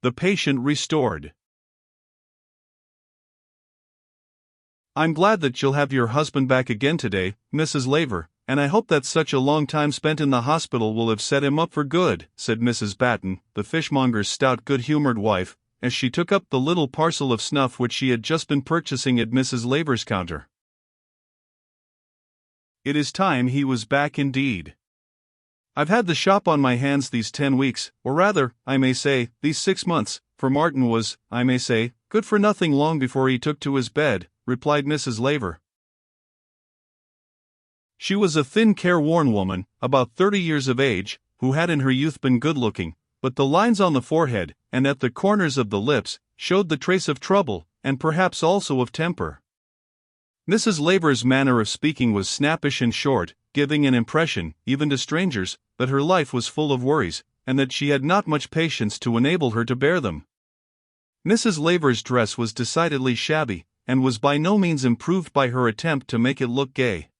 the patient restored. "I'm glad that you'll have your husband back again today, Mrs. Laver, and I hope that such a long time spent in the hospital will have set him up for good," said Mrs. Batten, the fishmonger's stout good-humored wife, as she took up the little parcel of snuff which she had just been purchasing at Mrs. Laver's counter. It is time he was back indeed. "I've had the shop on my hands these 10 weeks, or rather, I may say, these 6 months, for Martin was, I may say, good for nothing long before he took to his bed," replied Mrs. Laver. She was a thin, careworn woman, about 30 years of age, who had in her youth been good-looking, but the lines on the forehead, and at the corners of the lips, showed the trace of trouble, and perhaps also of temper. Mrs. Laver's manner of speaking was snappish and short, giving an impression, even to strangers, that her life was full of worries, and that she had not much patience to enable her to bear them. Mrs. Laver's dress was decidedly shabby, and was by no means improved by her attempt to make it look gay.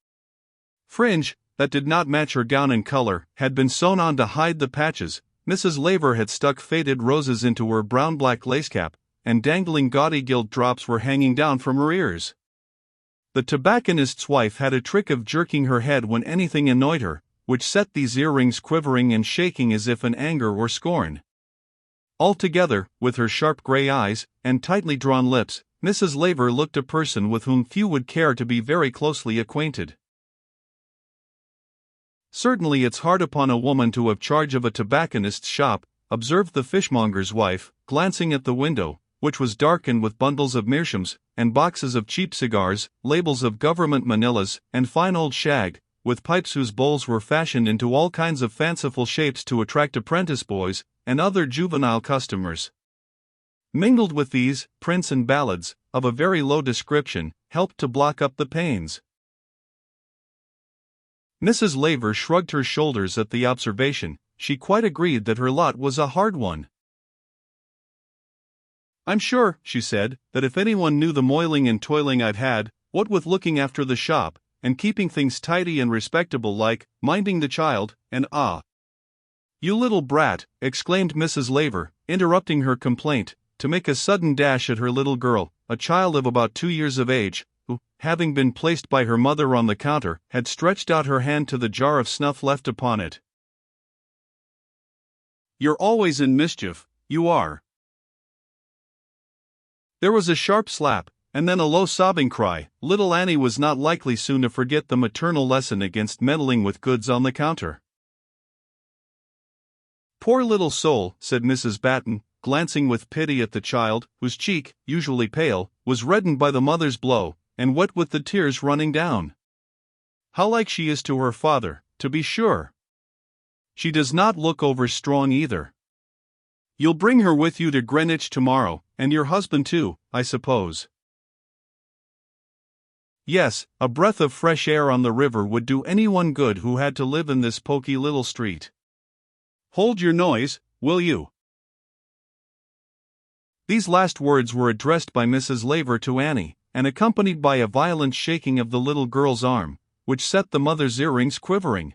Fringe, that did not match her gown in color, had been sewn on to hide the patches. Mrs. Laver had stuck faded roses into her brown-black lace cap, and dangling gaudy gilt drops were hanging down from her ears. The tobacconist's wife had a trick of jerking her head when anything annoyed her, which set these earrings quivering and shaking as if in anger or scorn. Altogether, with her sharp gray eyes, and tightly drawn lips, Mrs. Laver looked a person with whom few would care to be very closely acquainted. "Certainly it's hard upon a woman to have charge of a tobacconist's shop," observed the fishmonger's wife, glancing at the window, which was darkened with bundles of meerschaums, and boxes of cheap cigars, labels of government manillas, and fine old shag, with pipes whose bowls were fashioned into all kinds of fanciful shapes to attract apprentice boys, and other juvenile customers. Mingled with these, prints and ballads, of a very low description, helped to block up the panes. Mrs. Laver shrugged her shoulders at the observation. She quite agreed that her lot was a hard one. "I'm sure," she said, "that if anyone knew the moiling and toiling I've had, what with looking after the shop, and keeping things tidy and respectable like, minding the child, and You little brat," exclaimed Mrs. Laver, interrupting her complaint, to make a sudden dash at her little girl, a child of about 2 years of age, who, having been placed by her mother on the counter, had stretched out her hand to the jar of snuff left upon it. "You're always in mischief, you are." There was a sharp slap, and then a low sobbing cry. Little Annie was not likely soon to forget the maternal lesson against meddling with goods on the counter. "Poor little soul," said Mrs. Batten, glancing with pity at the child, whose cheek, usually pale, was reddened by the mother's blow, and wet with the tears running down. "How like she is to her father, to be sure. She does not look over strong either. You'll bring her with you to Greenwich tomorrow, and your husband too, I suppose." Yes, a breath of fresh air on the river would do anyone good who had to live in this poky little street. "Hold your noise, will you?" These last words were addressed by Mrs. Laver to Annie, and accompanied by a violent shaking of the little girl's arm, which set the mother's earrings quivering.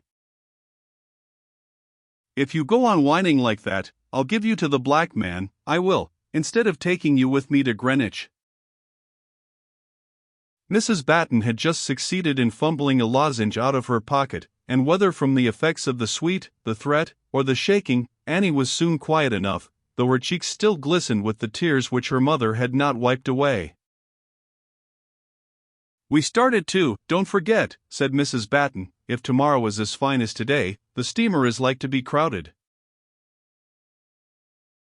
"If you go on whining like that, I'll give you to the black man, I will, instead of taking you with me to Greenwich." Mrs. Batten had just succeeded in fumbling a lozenge out of her pocket, and whether from the effects of the sweet, the threat, or the shaking, Annie was soon quiet enough, though her cheeks still glistened with the tears which her mother had not wiped away. "We start at 2, don't forget," said Mrs. Batten. "If tomorrow is as fine as today, the steamer is like to be crowded."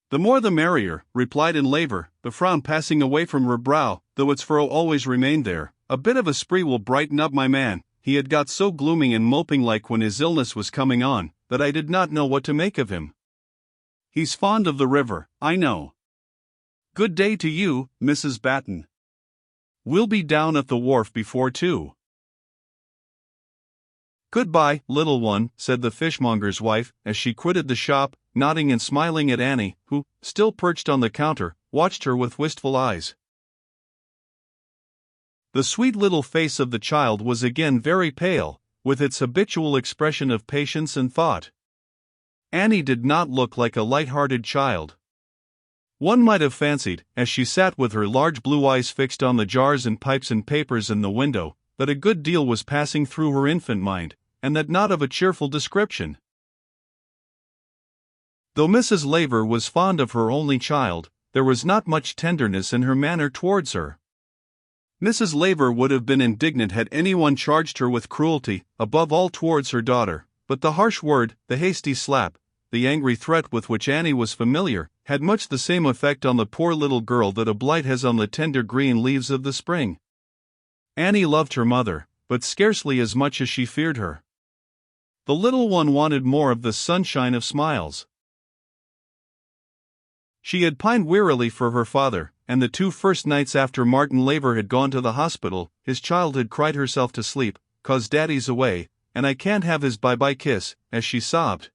"The more the merrier," replied Laver, the frown passing away from her brow, though its furrow always remained there. "A bit of a spree will brighten up my man. He had got so gloomy and moping like when his illness was coming on, that I did not know what to make of him. He's fond of the river, I know. Good day to you, Mrs. Batten. We'll be down at the wharf before 2. "Goodbye, little one," said the fishmonger's wife, as she quitted the shop, nodding and smiling at Annie, who, still perched on the counter, watched her with wistful eyes. The sweet little face of the child was again very pale, with its habitual expression of patience and thought. Annie did not look like a light-hearted child. One might have fancied, as she sat with her large blue eyes fixed on the jars and pipes and papers in the window, that a good deal was passing through her infant mind, and that not of a cheerful description. Though Mrs. Laver was fond of her only child, there was not much tenderness in her manner towards her. Mrs. Laver would have been indignant had anyone charged her with cruelty, above all towards her daughter, but the harsh word, the hasty slap, the angry threat with which Annie was familiar, had much the same effect on the poor little girl that a blight has on the tender green leaves of the spring. Annie loved her mother, but scarcely as much as she feared her. The little one wanted more of the sunshine of smiles. She had pined wearily for her father, and the 2 first nights after Martin Laver had gone to the hospital, his child had cried herself to sleep, "'Cause Daddy's away, and I can't have his bye-bye kiss," as she sobbed.